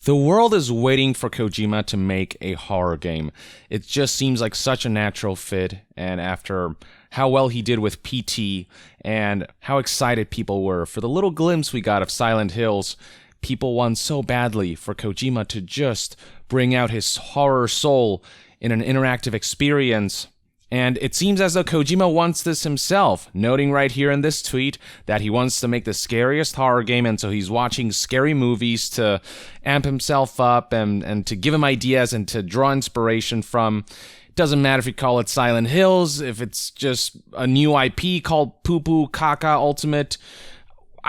The world is waiting for Kojima to make a horror game. It just seems like such a natural fit, and after how well he did with PT and how excited people were for the little glimpse we got of Silent Hills, people want so badly for Kojima to just bring out his horror soul in an interactive experience. And it seems as though Kojima wants this himself, noting right here in this tweet that he wants to make the scariest horror game, and so he's watching scary movies to amp himself up and to give him ideas and to draw inspiration from. It doesn't matter if you call it Silent Hills, if it's just a new IP called Poo Poo Kaka Ultimate.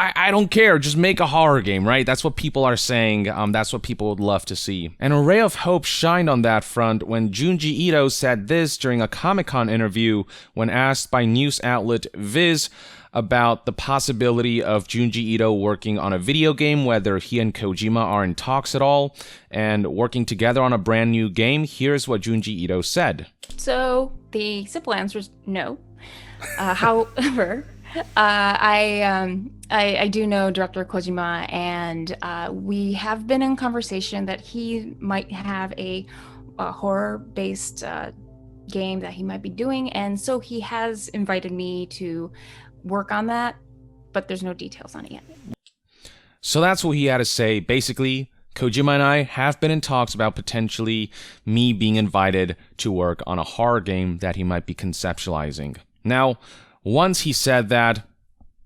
I don't care, just make a horror game, right? That's what people are saying, that's what people would love to see. An ray of hope shined on that front when Junji Ito said this during a Comic-Con interview when asked by news outlet Viz about the possibility of Junji Ito working on a video game, whether he and Kojima are in talks at all, and working together on a brand new game. Here's what Junji Ito said. So the simple answer is no. However, I do know Director Kojima, and we have been in conversation that he might have a horror-based game that he might be doing, and so he has invited me to work on that, but there's no details on it yet. So that's what he had to say. Basically, Kojima and I have been in talks about potentially me being invited to work on a horror game that he might be conceptualizing. Now, once he said that,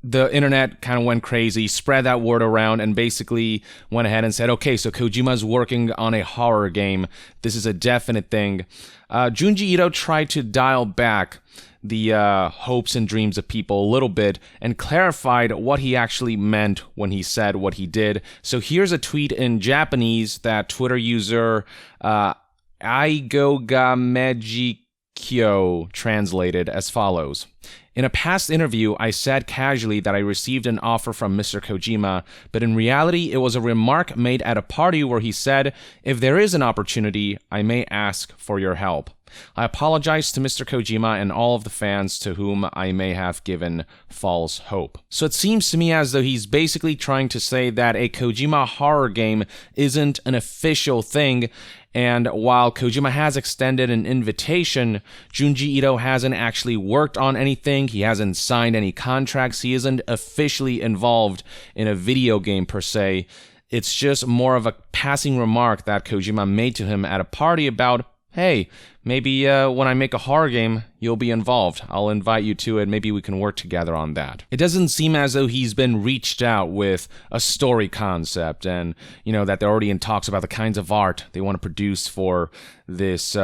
the internet kind of went crazy, spread that word around, and basically went ahead and said, okay, so Kojima's working on a horror game. This is a definite thing. Junji Ito tried to dial back the hopes and dreams of people a little bit and clarified what he actually meant when he said what he did. So here's a tweet in Japanese that Twitter user Aigogamejikyo translated as follows. In a past interview, I said casually that I received an offer from Mr. Kojima, but in reality, it was a remark made at a party where he said, if there is an opportunity, I may ask for your help. I apologize to Mr. Kojima and all of the fans to whom I may have given false hope. So it seems to me as though he's basically trying to say that a Kojima horror game isn't an official thing, and while Kojima has extended an invitation, Junji Ito hasn't actually worked on anything, he hasn't signed any contracts, he isn't officially involved in a video game per se. It's just more of a passing remark that Kojima made to him at a party about, hey, maybe when I make a horror game, you'll be involved. I'll invite you to it. Maybe we can work together on that. It doesn't seem as though he's been reached out with a story concept and, that they're already in talks about the kinds of art they want to produce for this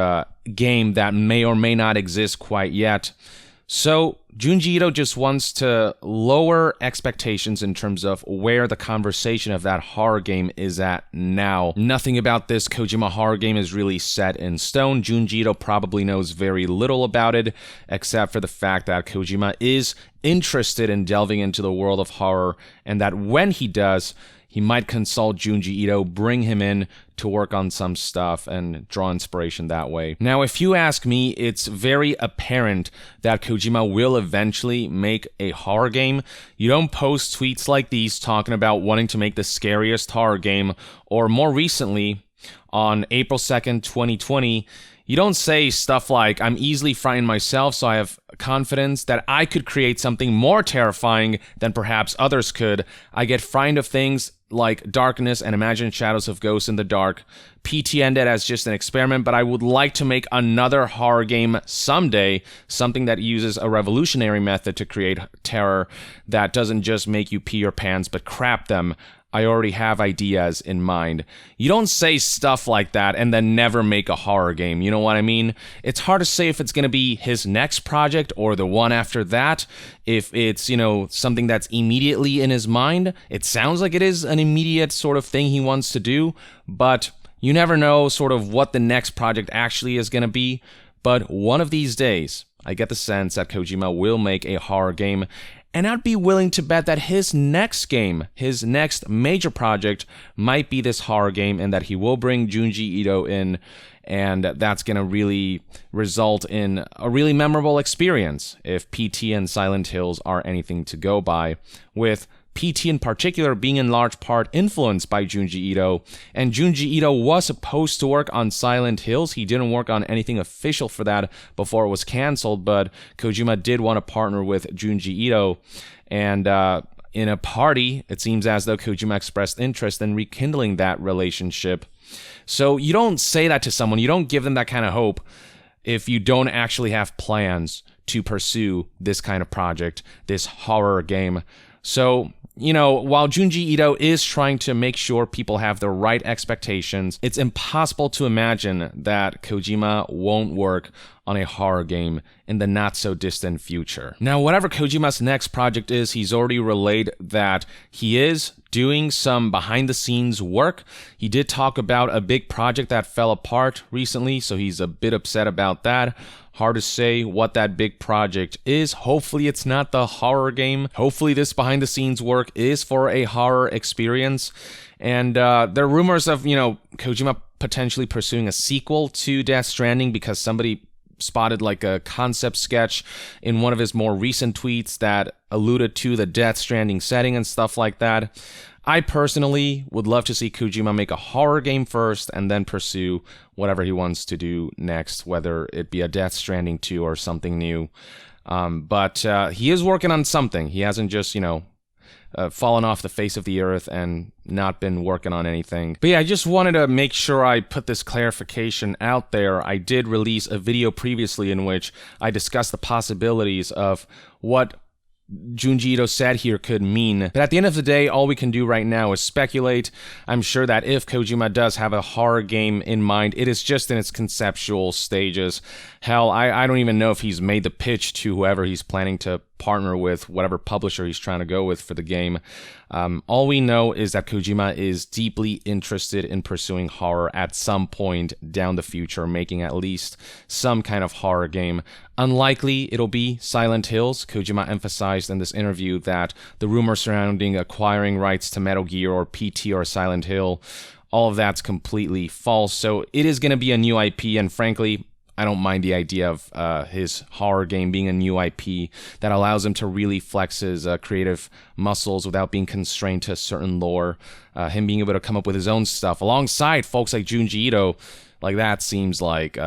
game that may or may not exist quite yet. So Junji Ito just wants to lower expectations in terms of where the conversation of that horror game is at now. Nothing about this Kojima horror game is really set in stone. Junji Ito probably knows very little about it, except for the fact that Kojima is interested in delving into the world of horror, and that when he does, he might consult Junji Ito, bring him in to work on some stuff and draw inspiration that way. Now, if you ask me, it's very apparent that Kojima will eventually make a horror game. You don't post tweets like these talking about wanting to make the scariest horror game, or more recently, on April 2nd, 2020, you don't say stuff like, I'm easily frightened myself, so I have confidence that I could create something more terrifying than perhaps others could. I get frightened of things like darkness and imagine shadows of ghosts in the dark. PT ended as just an experiment, but I would like to make another horror game someday, something that uses a revolutionary method to create terror that doesn't just make you pee your pants, but crap them. I already have ideas in mind. You don't say stuff like that and then never make a horror game, you know what I mean? It's hard to say if it's going to be his next project or the one after that, if it's, something that's immediately in his mind. It sounds like it is an immediate sort of thing he wants to do, but you never know sort of what the next project actually is going to be. But one of these days, I get the sense that Kojima will make a horror game, and I'd be willing to bet that his next game, his next major project, might be this horror game, and that he will bring Junji Ito in, and that's going to really result in a really memorable experience if PT and Silent Hills are anything to go by, with PT in particular being in large part influenced by Junji Ito, and Junji Ito was supposed to work on Silent Hills. He didn't work on anything official for that before it was canceled, but Kojima did want to partner with Junji Ito, and in a party, it seems as though Kojima expressed interest in rekindling that relationship. So you don't say that to someone, you don't give them that kind of hope if you don't actually have plans to pursue this kind of project, this horror game. So, while Junji Ito is trying to make sure people have the right expectations, it's impossible to imagine that Kojima won't work on a horror game in the not-so-distant future. Now, whatever Kojima's next project is, he's already relayed that he is doing some behind-the-scenes work. He did talk about a big project that fell apart recently, so he's a bit upset about that. Hard to say what that big project is. Hopefully it's not the horror game. Hopefully this behind-the-scenes work is for a horror experience. And there are rumors of, Kojima potentially pursuing a sequel to Death Stranding because somebody spotted like a concept sketch in one of his more recent tweets that alluded to the Death Stranding setting and stuff like that. I personally would love to see Kojima make a horror game first and then pursue whatever he wants to do next, whether it be a Death Stranding 2 or something new. But he is working on something. He hasn't just, fallen off the face of the earth and not been working on anything. But yeah, I just wanted to make sure I put this clarification out there. I did release a video previously in which I discussed the possibilities of what Junji Ito said here could mean. But at the end of the day, all we can do right now is speculate. I'm sure that if Kojima does have a horror game in mind, it is just in its conceptual stages. Hell, I don't even know if he's made the pitch to whoever he's planning to partner with, whatever publisher he's trying to go with for the game. All we know is that Kojima is deeply interested in pursuing horror at some point down the future, making at least some kind of horror game. Unlikely it'll be Silent Hills. Kojima emphasized in this interview that the rumors surrounding acquiring rights to Metal Gear or PT or Silent Hill, all of that's completely false. So it is going to be a new IP, and frankly, I don't mind the idea of his horror game being a new IP that allows him to really flex his creative muscles without being constrained to certain lore. Him being able to come up with his own stuff alongside folks like Junji Ito, like that seems like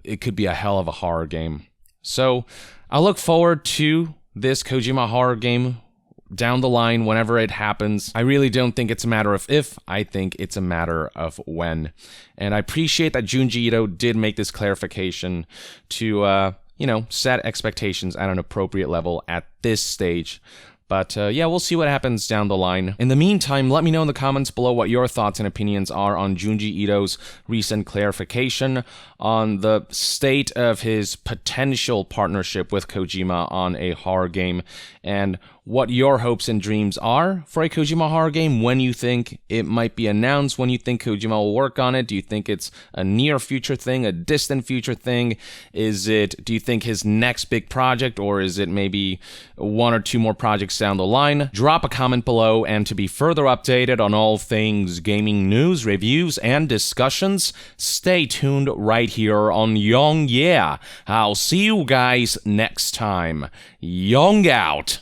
it could be a hell of a horror game. So I look forward to this Kojima horror game down the line whenever it happens. I really don't think it's a matter of if, I think it's a matter of when. And I appreciate that Junji Ito did make this clarification to, set expectations at an appropriate level at this stage. But yeah, we'll see what happens down the line. In the meantime, let me know in the comments below what your thoughts and opinions are on Junji Ito's recent clarification, on the state of his potential partnership with Kojima on a horror game, and what your hopes and dreams are for a Kojima horror game, when you think it might be announced, when you think Kojima will work on it. Do you think it's a near future thing, a distant future thing? Do you think his next big project, or is it maybe one or two more projects down the line? Drop a comment below, and to be further updated on all things gaming news, reviews, and discussions, stay tuned right here on Young Yeah. I'll see you guys next time. Young out.